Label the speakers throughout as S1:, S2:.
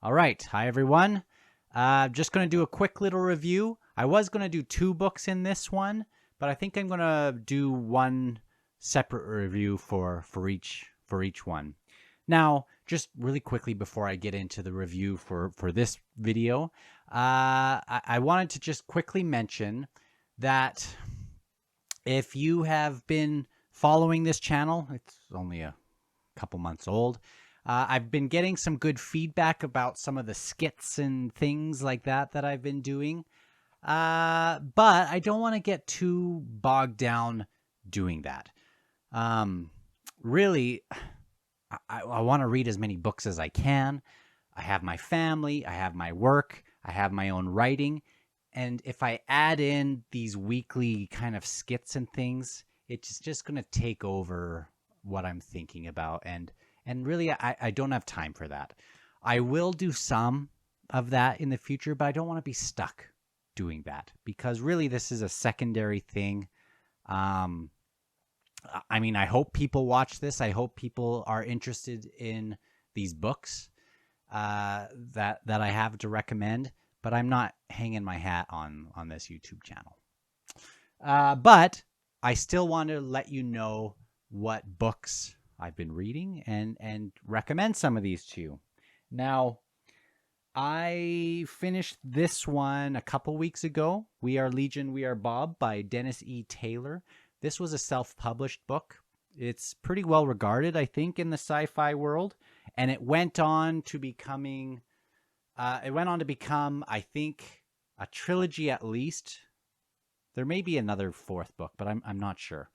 S1: All right. Hi, everyone. Just going to do a quick little review. I was going to do 2 books in this one, but I think I'm going to do one separate review for each one. Now, just really quickly before I get into the review for this video, I wanted to just quickly mention that if you have been following this channel, it's only a couple months old. I've been getting some good feedback about some of the skits and things like that I've been doing. But I don't want to get too bogged down doing that. Really, I want to read as many books as I can. I have my family, I have my work, I have my own writing. And if I add in these weekly kind of skits and things, it's just going to take over what I'm thinking about. And really, I don't have time for that. I will do some of that in the future, but I don't want to be stuck doing that because really this is a secondary thing. I mean, I hope people watch this. I hope people are interested in these books that I have to recommend, but I'm not hanging my hat on this YouTube channel. But I still want to let you know what books I've been reading and recommend some of these to you. Now, I finished this one a couple weeks ago. We Are Legion, We Are Bob by Dennis E. Taylor. This was a self-published book. It's pretty well regarded, I think, in the sci-fi world. And it went on to become, I think, a trilogy at least. There may be another 4th book, but I'm not sure.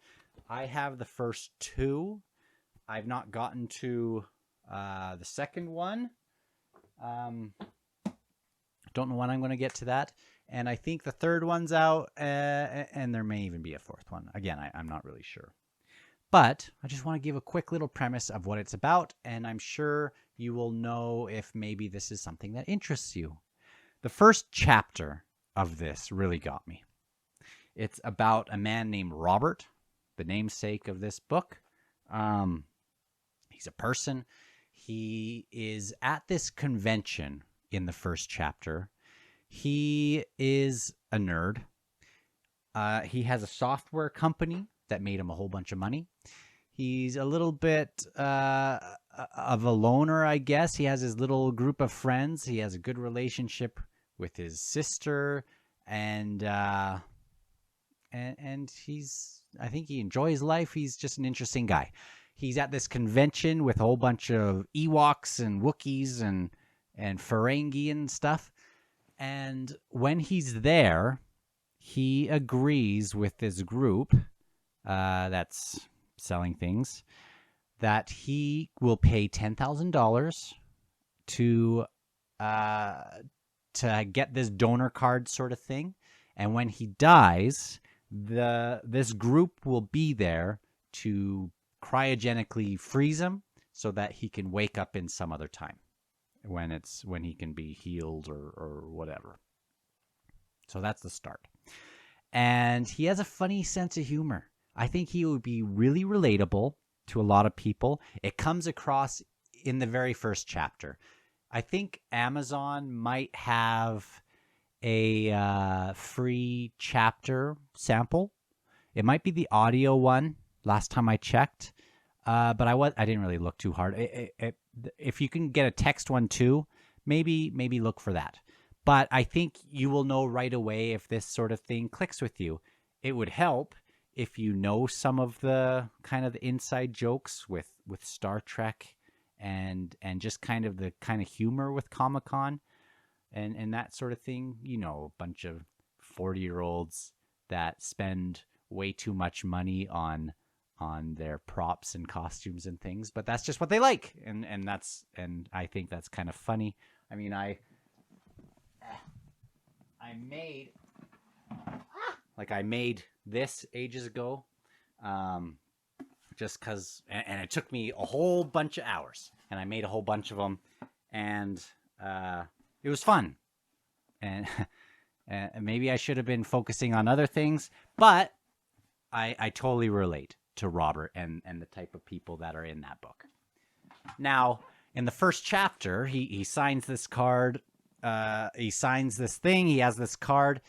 S1: I have the first 2. I've not gotten to the second one. Don't know when I'm going to get to that. And I think the 3rd one's out, and there may even be a 4th one. Again, I'm not really sure. But I just want to give a quick little premise of what it's about, and I'm sure you will know if maybe this is something that interests you. The first chapter of this really got me. It's about a man named Robert, the namesake of this book. He's a person. He is at this convention in the first chapter. He is a nerd. He has a software company that made him a whole bunch of money. He's a little bit of a loner, I guess. He has his little group of friends. He has a good relationship with his sister, and he's, I think he enjoys life. He's just an interesting guy. He's at this convention with a whole bunch of Ewoks and Wookiees and Ferengi and stuff. And when he's there, he agrees with this group that's selling things that he will pay $10,000 to get this donor card sort of thing. And when he dies, this group will be there to cryogenically freeze him so that he can wake up in some other time when he can be healed or whatever. So that's the start. And he has a funny sense of humor. I think he would be really relatable to a lot of people. It comes across in the very first chapter. I think Amazon might have a free chapter sample. It might be the audio one last time I checked. But I didn't really look too hard. If you can get a text one too, maybe look for that. But I think you will know right away if this sort of thing clicks with you. It would help if you know some of the kind of the inside jokes with Star Trek and just kind of the kind of humor with Comic-Con and that sort of thing. You know, a bunch of 40-year-olds that spend way too much money on their props and costumes and things, but that's just what they like, and I think that's kind of funny. I mean, I made this ages ago, just because, and it took me a whole bunch of hours, and I made a whole bunch of them, and it was fun, and maybe I should have been focusing on other things, but I totally relate to Robert and the type of people that are in that book. Now, in the first chapter, he signs this card. He signs this thing. He has this card,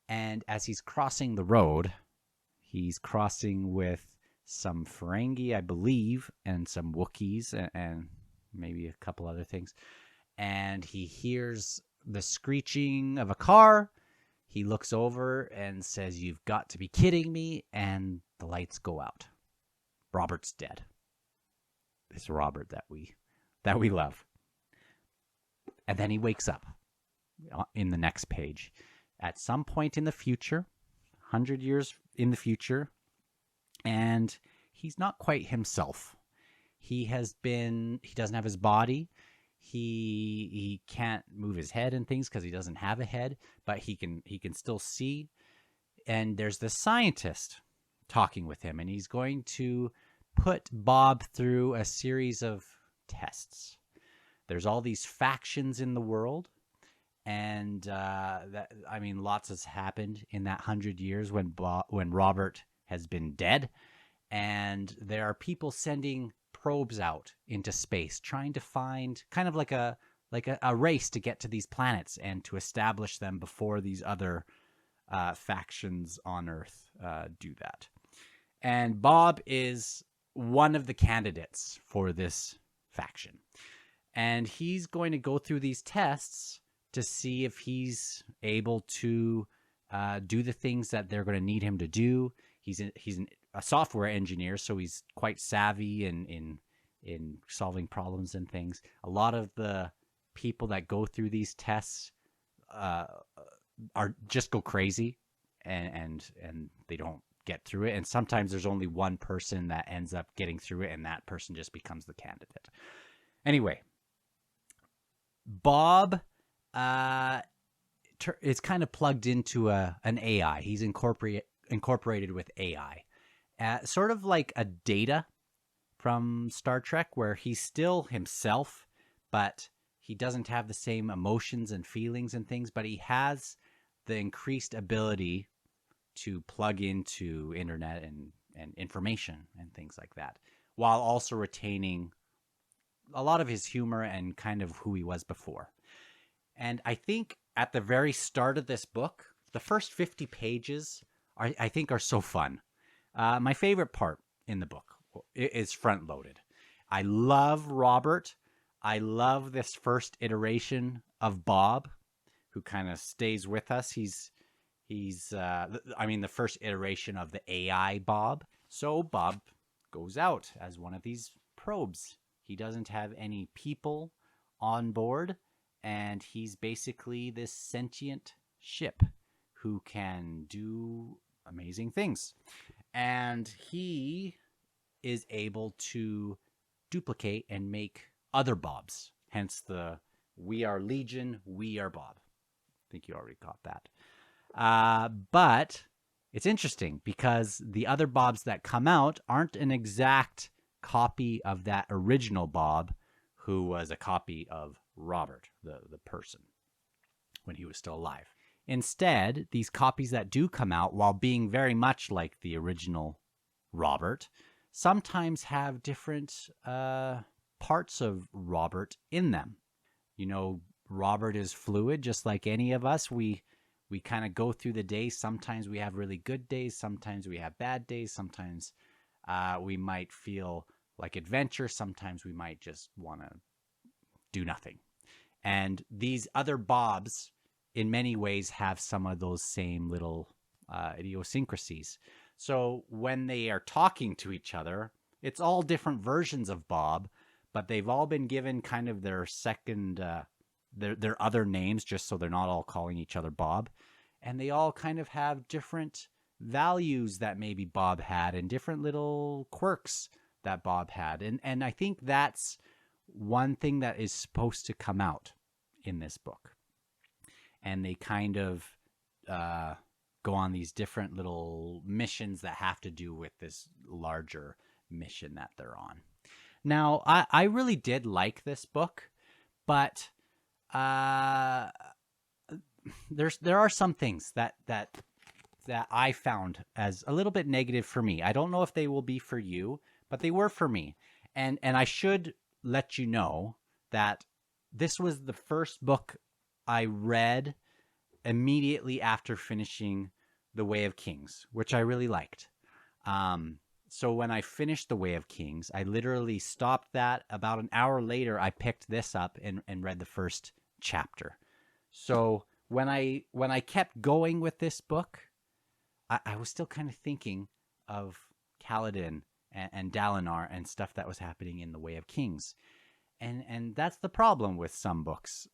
S1: and as he's crossing the road, he's crossing with some Ferengi, I believe, and some Wookiees, and maybe a couple other things. And he hears the screeching of a car. He looks over and says, "You've got to be kidding me." And the lights go out. Robert's dead. This Robert that we love. And then he wakes up in the next page. At some point in the future, 100 years in the future, and he's not quite himself. He doesn't have his body. He can't move his head and things because he doesn't have a head, but he can still see. And there's this scientist talking with him, and he's going to put Bob through a series of tests. There's all these factions in the world, and lots has happened in that 100 years when Robert has been dead, and there are people sending probes out into space, trying to find kind of like a race to get to these planets and to establish them before these other factions on Earth do that. And Bob is one of the candidates for this faction. And he's going to go through these tests to see if he's able to do the things that they're going to need him to do. He's a software engineer, so he's quite savvy in solving problems and things. A lot of the people that go through these tests are just go crazy, and they don't get through it. And sometimes there's only one person that ends up getting through it, and that person just becomes the candidate. Anyway, Bob is kind of plugged into an AI. He's incorporated with AI, sort of like a Data from Star Trek, where he's still himself, but he doesn't have the same emotions and feelings and things, but he has the increased ability to plug into internet and information and things like that, while also retaining a lot of his humor and kind of who he was before. And I think at the very start of this book, the first 50 pages I think are so fun. My favorite part in the book is front loaded. I love Robert. I love this first iteration of Bob, who kind of stays with us. He's the first iteration of the AI Bob. So Bob goes out as one of these probes. He doesn't have any people on board, and he's basically this sentient ship who can do amazing things. And he is able to duplicate and make other Bobs. Hence the "We are Legion, we are Bob." I think you already got that. But it's interesting because the other Bobs that come out aren't an exact copy of that original Bob, who was a copy of Robert, the person, when he was still alive. Instead, these copies that do come out, while being very much like the original Robert, sometimes have different parts of Robert in them. You know, Robert is fluid, just like any of us. We kind of go through the day. Sometimes we have really good days. Sometimes we have bad days. Sometimes we might feel like adventure. Sometimes we might just want to do nothing. And these other Bobs, in many ways, have some of those same little idiosyncrasies. So when they are talking to each other, it's all different versions of Bob, but they've all been given kind of their second, their other names, just so they're not all calling each other Bob. And they all kind of have different values that maybe Bob had and different little quirks that Bob had. And I think that's one thing that is supposed to come out in this book. And they kind of go on these different little missions that have to do with this larger mission that they're on. Now, I really did like this book, but there are some things that I found as a little bit negative for me. I don't know if they will be for you, but they were for me. And I should let you know that this was the first book I read immediately after finishing The Way of Kings, which I really liked. So when I finished The Way of Kings, I literally stopped that. About an hour later, I picked this up and read the first chapter. So when I kept going with this book, I was still kind of thinking of Kaladin and Dalinar and stuff that was happening in The Way of Kings. And that's the problem with some books,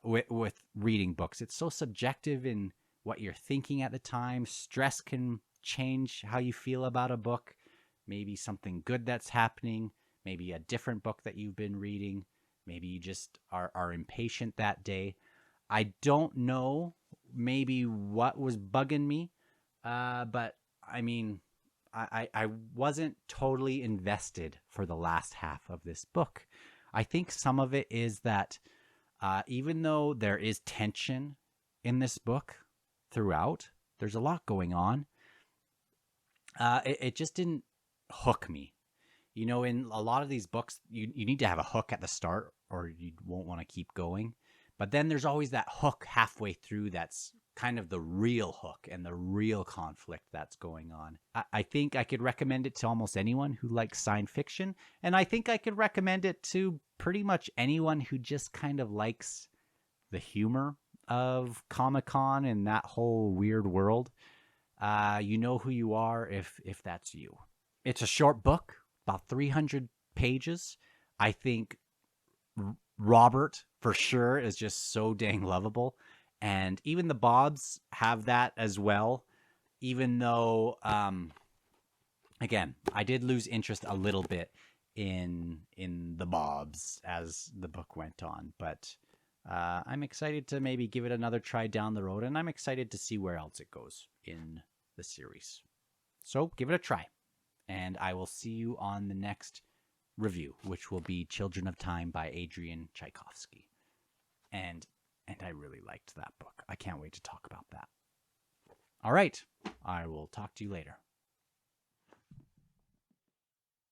S1: with reading books. It's so subjective in what you're thinking at the time. Stress can change how you feel about a book. Maybe something good that's happening. Maybe a different book that you've been reading. Maybe you just are impatient that day. I don't know maybe what was bugging me, but I mean, I wasn't totally invested for the last half of this book. I think some of it is that even though there is tension in this book throughout, there's a lot going on. It just didn't hook me. You know, in a lot of these books, you need to have a hook at the start or you won't want to keep going. But then there's always that hook halfway through that's kind of the real hook and the real conflict that's going on. I think I could recommend it to almost anyone who likes science fiction. And I think I could recommend it to pretty much anyone who just kind of likes the humor of Comic-Con and that whole weird world. You know who you are if that's you. It's a short book, about 300 pages. I think Robert, for sure, is just so dang lovable. And even the Bobs have that as well, even though, again, I did lose interest a little bit in the Bobs as the book went on. But I'm excited to maybe give it another try down the road, and I'm excited to see where else it goes in the series. So give it a try, and I will see you on the next review, which will be Children of Time by Adrian Tchaikovsky. And I really liked that book. I can't wait to talk about that. All right. I will talk to you later.